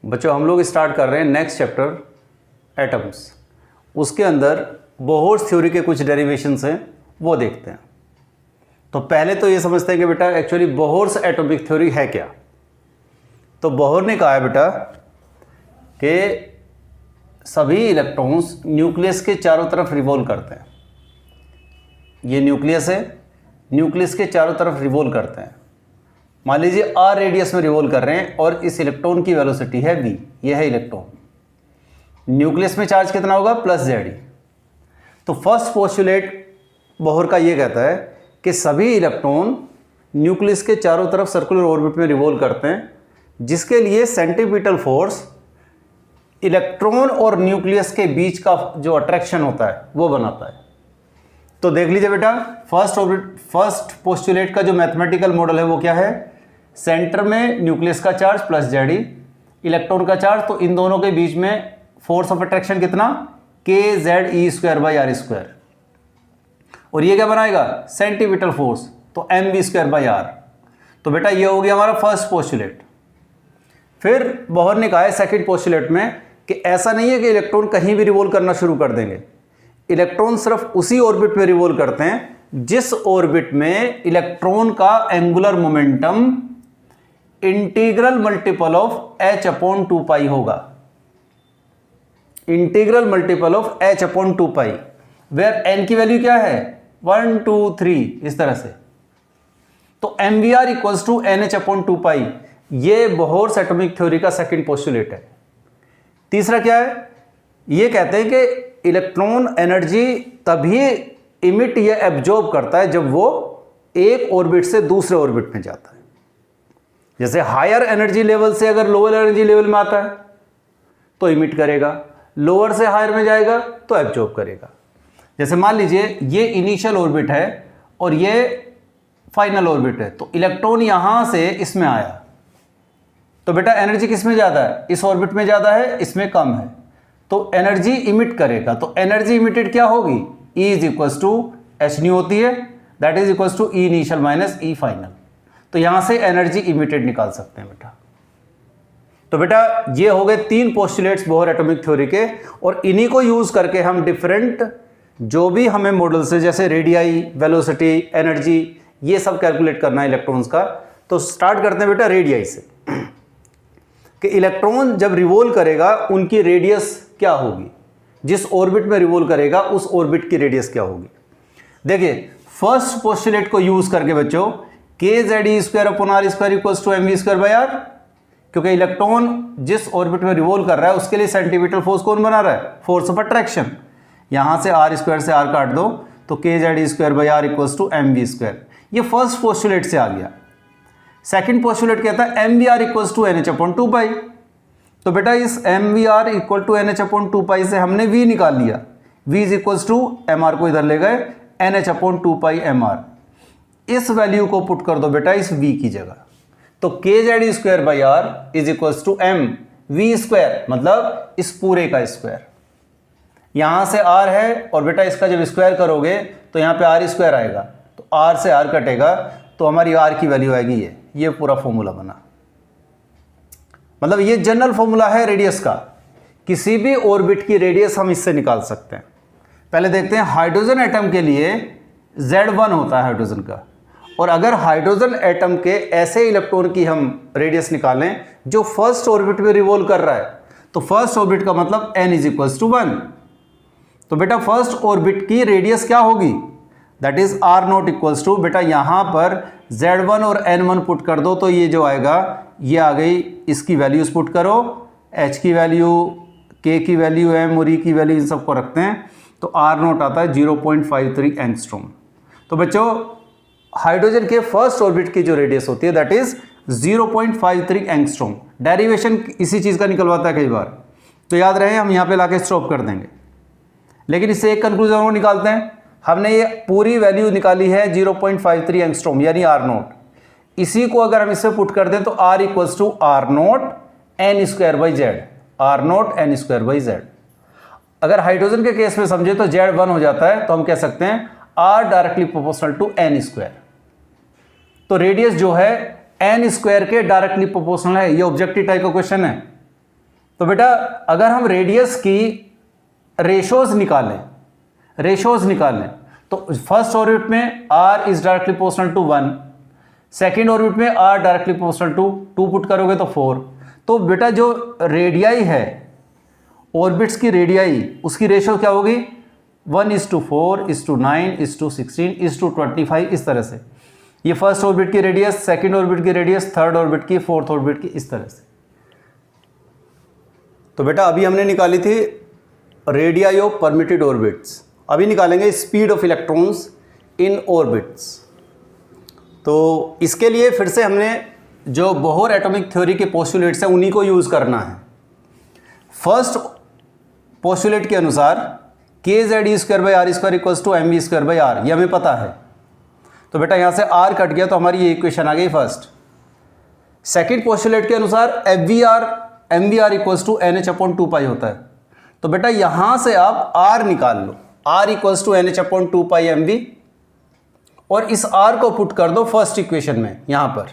बच्चों हम लोग स्टार्ट कर रहे हैं नेक्स्ट चैप्टर एटम्स। उसके अंदर बोहर्स थ्योरी के कुछ डेरिवेशंस हैं, वो देखते हैं। तो पहले तो ये समझते हैं कि बेटा एक्चुअली बोहर्स एटॉमिक थ्योरी है क्या। तो बोहर ने कहा है बेटा कि सभी इलेक्ट्रॉन्स न्यूक्लियस के चारों तरफ रिवॉल्व करते हैं। ये न्यूक्लियस है, न्यूक्लियस के चारों तरफ रिवॉल्व करते हैं। मान लीजिए आर रेडियस में रिवॉल्व कर रहे हैं और इस इलेक्ट्रॉन की वेलोसिटी है v, ये है इलेक्ट्रॉन। न्यूक्लियस में चार्ज कितना होगा +z। तो फर्स्ट पोस्टुलेट बोहर का ये कहता है कि सभी इलेक्ट्रॉन न्यूक्लियस के चारों तरफ सर्कुलर ऑर्बिट में रिवॉल्व करते हैं, जिसके लिए सेंट्रीपिटल फोर्स इलेक्ट्रॉन और न्यूक्लियस के बीच का जो अट्रैक्शन होता है वो बनाता है। तो देख लीजिए बेटा फर्स्ट पोस्टुलेट का जो मैथमेटिकल मॉडल है वो क्या है, सेंटर में न्यूक्लियस का चार्ज +z, इलेक्ट्रॉन का चार्ज, तो इन दोनों के बीच में फोर्स ऑफ अट्रैक्शन कितना kZe²/r²। और ये क्या बनाएगा सेंट्रीपिटल फोर्स, तो mv²/r। तो बेटा ये हो गया हमारा फर्स्ट पोस्टुलेट। फिर बोहर ने कहा है सेकंड पोस्टुलेट में कि ऐसा नहीं है कि इलेक्ट्रॉन कहीं भी रिवॉल्व करना शुरू कर देंगे। इलेक्ट्रॉन सिर्फ उसी ऑर्बिट में रिवॉल्व करते हैं जिस ऑर्बिट में इलेक्ट्रॉन का angular momentum integral multiple of h/2π होगा। Integral multiple of h/2π, where n की वैल्यू क्या है 1 2 3 इस तरह से। तो mvr = nh/2π, ये बोहर्स एटॉमिक थ्योरी का सेकंड पोस्टुलेट है। तीसरा क्या है, ये कहते हैं कि इलेक्ट्रॉन एनर्जी तभी इमिट या एब्जॉर्ब करता है जब वो एक ऑर्बिट से दूसरे ऑर्बिट में जाता है। जैसे हायर एनर्जी लेवल से अगर लोअर एनर्जी लेवल में आता है तो इमिट करेगा, लोअर से हायर में जाएगा तो एब्जॉर्ब करेगा। जैसे मान लीजिए ये इनिशियल ऑर्बिट है और ये फाइनल ऑर्बिट है, तो इलेक्ट्रॉन यहां से इसमें आया, तो बेटा एनर्जी किस में ज़्यादा है, इस ऑर्बिट में ज़्यादा है, इसमें कम है, तो एनर्जी इमिट करेगा। तो एनर्जी इमिटेड क्या होगी, E = h होती है, that is equals to E initial minus E final. तो यहां से एनर्जी इमिटेड निकाल सकते हैं बेटा। तो बेटा ये हो गए 3 पोस्टुलेट्स बोहर एटॉमिक थ्योरी के, और इन्हीं को यूज करके हम डिफरेंट जो भी हमें मॉडल्स है जैसे रेडियाई, वेलोसिटी, एनर्जी, ये सब कैलकुलेट करना है इलेक्ट्रॉन्स का। तो स्टार्ट करते हैं बेटा रेडियाई से कि इलेक्ट्रॉन जब रिवॉल्व करेगा उनकी रेडियस क्या होगी, जिस ऑर्बिट में रिवॉल्व करेगा उस ऑर्बिट की रेडियस क्या होगी। देखिए फर्स्ट पोस्टुलेट को यूज करके बच्चों kZe²/r² = mv²/r, क्योंकि इलेक्ट्रॉन जिस ऑर्बिट में रिवॉल्व कर रहा है उसके लिए सेंट्रीपिटल फोर्स कौन बना रहा है, फोर्स ऑफ अट्रैक्शन। यहां से r² से r काट दो तो kZe²/r = mv²। ये फर्स्ट पोस्टुलेट से आ गया। सेकंड पोस्टुलेट कहता है mvr = nh/2π। तो बेटा इस mvr = nh/2π से हमने v निकाल लिया, v = mr को इधर ले गए, nh/2π mr। इस वैल्यू को पुट कर दो बेटा इस v की जगह, तो kZe²/r = mv², मतलब इस पूरे का स्क्वायर। यहां से r है और बेटा इसका जब स्क्वायर करोगे तो यहां पे r² आएगा, तो r से r कटेगा तो हमारी r की वैल्यू आएगी ये पूरा फॉर्मूला बना। मतलब ये जनरल फॉर्मूला है रेडियस का, किसी भी ऑर्बिट की रेडियस हम इससे निकाल सकते हैं। पहले देखते हैं हाइड्रोजन एटम के लिए Z1 होता है हाइड्रोजन का, और अगर हाइड्रोजन एटम के ऐसे इलेक्ट्रॉन की हम रेडियस निकालें जो फर्स्ट ऑर्बिट में रिवॉल्व कर रहा है, तो फर्स्ट ऑर्बिट का मतलब n = 1। तो बेटा फर्स्ट ऑर्बिट की रेडियस क्या होगी, दैट इज r0 = बेटा यहां पर Z1 और N1 पुट कर दो तो ये जो आएगा ये आ गई, इसकी वैल्यूज पुट करो, h की वैल्यू, k की वैल्यू, m और e की वैल्यू, इन सबको रखते हैं, तो r0 आता है 0.53 एंगस्ट्रॉम। तो बच्चों हाइड्रोजन के फर्स्ट ऑर्बिट की जो रेडियस होती है दैट इज 0.53 एंगस्ट्रॉम। डेरिवेशन इसी चीज का निकलवाता है कई बार, तो याद रहे हम यहाँ पे लाके स्टॉप कर देंगे। लेकिन इससे एक कंक्लूजन और निकालते हैं, हमने ये पूरी वैल्यू निकाली है 0.53 एंगस्ट्रॉम यानी r0। इसी को अगर हम इसमें पुट कर दें तो r = r0 n²/z, r0 n²/z। अगर हाइड्रोजन के केस में समझे तो Z1 हो जाता है, तो हम कह सकते हैं r directly proportional to n²। तो रेडियस जो है n² के डायरेक्टली प्रोपोर्शनल है। ये ऑब्जेक्टिव टाइप का क्वेश्चन है, तो बेटा अगर हम रेडियस की रेशोज निकालें तो फर्स्ट ऑर्बिट में r is directly proportional to 1, second orbit में r directly proportional to 2 put करोगे तो 4। तो बेटा जो रेडियाई है ऑर्बिट्स की रेडियाई, उसकी रेशो क्या होगी 1:4 9 16 25, इस तरह से। ये फर्स्ट ऑर्बिट की रेडियस, सेकेंड ऑर्बिट की रेडियस, थर्ड ऑर्बिट की, फोर्थ ऑर्बिट की, इस तरह से। तो बेटा अभी हमने निकाली थी रेडियाई ऑफ परमिटेड ऑर्बिट्स, अभी निकालेंगे speed of electrons in orbits. तो इसके लिए फिर से हमने जो बोहर एटॉमिक थ्योरी के पोस्टुलेट्स हैं उन्हीं को यूज़ करना है। फर्स्ट पोस्टुलेट के अनुसार kZe²r² = mv²r, ये हमें पता है। तो बेटा यहाँ से r कट गया तो हमारी ये इक्वेशन आ गई फर्स्ट। सेकेंड पोस्टुलेट के अनुसार mvr = nh/2π होता है। तो बेटा यहाँ से आप r निकाल लो, r = nh/2πmv, और इस r को पुट कर दो फर्स्ट इक्वेशन में यहाँ पर।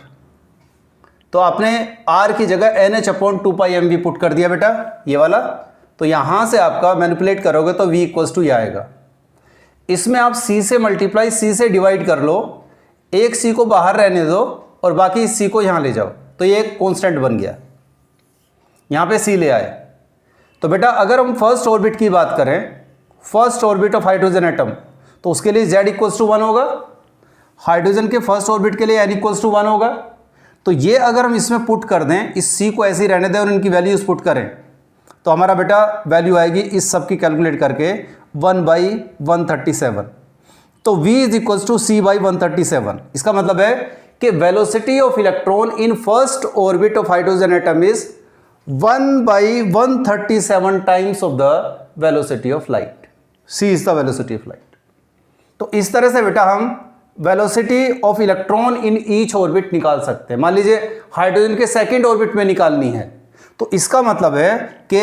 तो आपने r की जगह nh/2πmv पुट कर दिया बेटा, ये वाला। तो यहाँ से आपका मैनिपुलेट करोगे तो v = ये आएगा। इसमें आप c से मल्टीप्लाई, c से डिवाइड कर लो, एक c को बाहर रहने दो और बाकी c को यहाँ ले जाओ, तो ये एक कॉन्स्टेंट बन गया। यहाँ पे c ले आए। तो बेटा अगर हम फर्स्ट ऑर्बिट की बात करें, first orbit of hydrogen atom, तो उसके लिए z = 1 होगा। हाइड्रोजन के फर्स्ट ऑर्बिट के लिए n = 1 होगा। तो ये अगर हम इसमें पुट कर दें, इस c को ऐसे ही रहने दें और इनकी वैल्यूज पुट करें, तो हमारा बेटा वैल्यू आएगी इस सब की कैलकुलेट करके 1/137। तो v = c/137। इसका मतलब है कि velocity of electron in first orbit of hydrogen atom is 1/137 times of the velocity of light. c is the velocity of light. तो इस तरह से बेटा हम velocity of electron in each orbit निकाल सकते हैं। मान लीजिए हाइड्रोजन के सेकेंड ऑर्बिट में निकालनी है, तो इसका मतलब है कि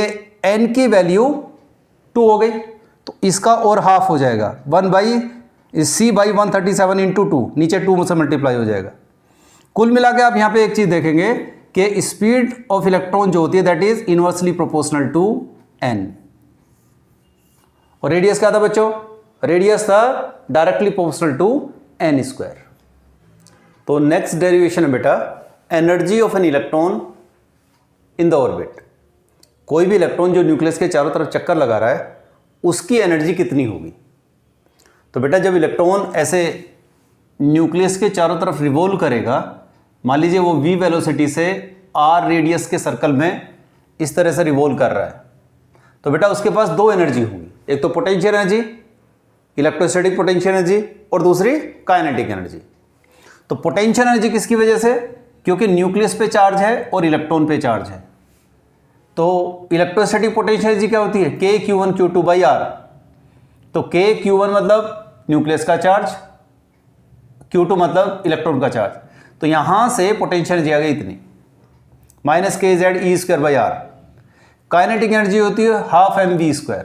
n की वैल्यू 2 हो गई, तो इसका और हाफ हो जाएगा 1/c/137 × 2, नीचे 2 से मल्टीप्लाई हो जाएगा। कुल मिला के आप यहाँ पे एक चीज़ देखेंगे कि स्पीड ऑफ इलेक्ट्रॉन जो होती है that is inversely proportional to n। और रेडियस क्या था बच्चों? रेडियस था डायरेक्टली प्रोपोर्शनल टू n²। तो नेक्स्ट डेरिवेशन है बेटा energy of an electron in the orbit. कोई भी इलेक्ट्रॉन जो न्यूक्लियस के चारों तरफ चक्कर लगा रहा है उसकी एनर्जी कितनी होगी? तो बेटा जब इलेक्ट्रॉन ऐसे न्यूक्लियस के चारों तरफ रिवॉल्व करेगा, मान लीजिए वो v वेलोसिटी से r रेडियस के सर्कल में इस तरह से रिवॉल्व कर रहा है, तो बेटा उसके पास दो एनर्जी होगी, एक तो potential energy, electrostatic potential energy, और दूसरी काइनेटिक एनर्जी। तो पोटेंशियल एनर्जी किसकी वजह से? क्योंकि न्यूक्लियस पे चार्ज है और इलेक्ट्रॉन पे चार्ज है। तो इलेक्ट्रोस्टैटिक पोटेंशियल एनर्जी क्या होती है? kQ1Q2/r। तो kQ1 मतलब न्यूक्लियस का चार्ज, Q2 मतलब इलेक्ट्रॉन का चार्ज। तो यहां से पोटेंशियल एनर्जी आ गई इतनी, -kZe²/r। काइनेटिक एनर्जी होती है 12mv²।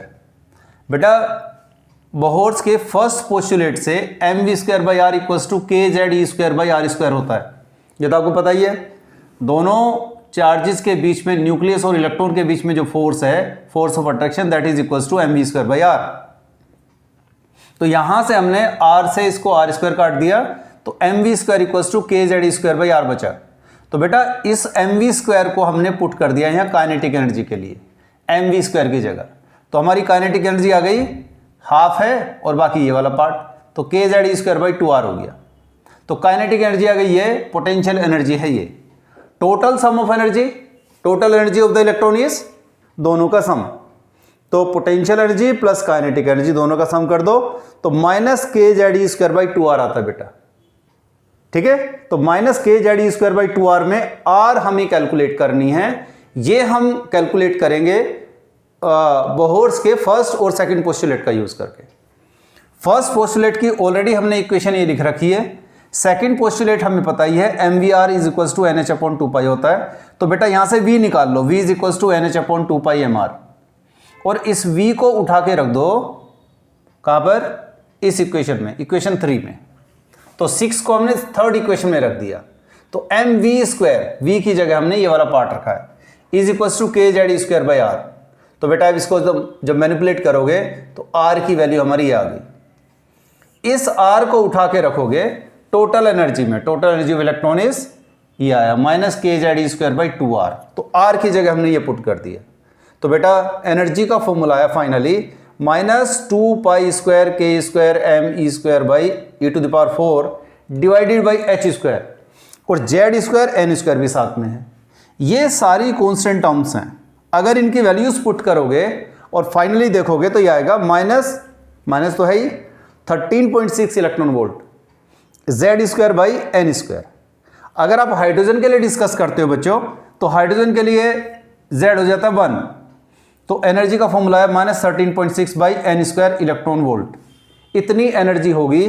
बेटा बोहर्स के फर्स्ट पोस्टुलेट से mv²/r = kZe²/r² होता है, ये तो आपको पता ही है। दोनों चार्जेस के बीच में, न्यूक्लियस और इलेक्ट्रॉन के बीच में जो फोर्स है, force of attraction, that is equals to mv²/r। तो यहां से हमने r से इसको r² काट दिया, तो mv² = kZe²/r बचा। तो बेटा इस mv² को हमने पुट कर दिया यहाँ काइनेटिक एनर्जी के लिए, mv² की जगह। तो हमारी काइनेटिक एनर्जी आ गई, हाफ है और बाकी ये वाला पार्ट, तो kZe²/2r हो गया। तो काइनेटिक एनर्जी आ गई, ये पोटेंशियल एनर्जी है। ये total sum of energy, total energy of the electron is दोनों का सम। तो potential energy plus kinetic energy दोनों का सम कर दो, तो -kZe²/2r आता है बेटा। ठीक है, तो -kZe²/2r में r हमें कैलकुलेट करनी है। ये हम कैलकुलेट करेंगे बोहर्स के फर्स्ट और सेकंड पोस्टुलेट का यूज करके। फर्स्ट पोस्टुलेट की ऑलरेडी हमने इक्वेशन ये लिख रखी है, सेकंड पोस्टुलेट हमें पता ही है mvr = nh/2π होता है। तो बेटा यहां से v निकाल लो, v = nh/2πmr, और इस v को उठा के रख दो कहां पर? इस इक्वेशन में, इक्वेशन 3 में। तो 6 को हमने थर्ड इक्वेशन में रख दिया, तो mv², v की जगह हमने ये वाला पार्ट रखा है, इज इक्वल टू के जेड स्क्वायर बाई आर। तो बेटा अब इसको जब मैनिपुलेट करोगे तो आर की वैल्यू हमारी ये आ गई। इस आर को उठा के रखोगे टोटल एनर्जी में, total energy of electron is ये आया माइनस के जेड स्क्वायर बाई 2r। तो आर की जगह हमने ये पुट कर दिया। तो बेटा एनर्जी का फॉर्मूला आया फाइनली माइनस 2 पाई स्क्वायर के square M E square by e⁴ divided by H square, और जेड स्क्वायर एन स्क्वायर भी साथ में है। ये सारी कॉन्स्टेंट टर्म्स हैं। अगर इनकी वैल्यूज पुट करोगे और फाइनली देखोगे तो ये आएगा माइनस तो है ही 13.6 electron volt Z square by N square. अगर आप हाइड्रोजन के लिए डिस्कस करते हो बच्चों तो हाइड्रोजन के लिए जेड हो जाता है 1, तो एनर्जी का फॉर्मूला है minus 13.6 by N square electron volt. इतनी एनर्जी होगी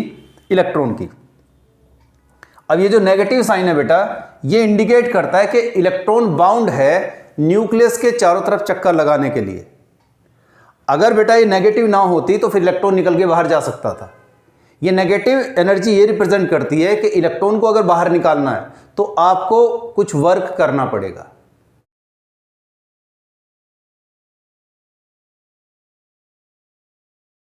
इलेक्ट्रॉन की। अब ये जो नेगेटिव साइन है बेटा ये इंडिकेट करता है कि इलेक्ट्रॉन बाउंड है न्यूक्लियस के चारों तरफ चक्कर लगाने के लिए। अगर बेटा ये नेगेटिव ना होती तो फिर इलेक्ट्रॉन निकल के बाहर जा सकता था। ये नेगेटिव एनर्जी ये रिप्रेजेंट करती है कि इलेक्ट्रॉन को अगर बाहर निकालना है तो आपको कुछ वर्क करना पड़ेगा।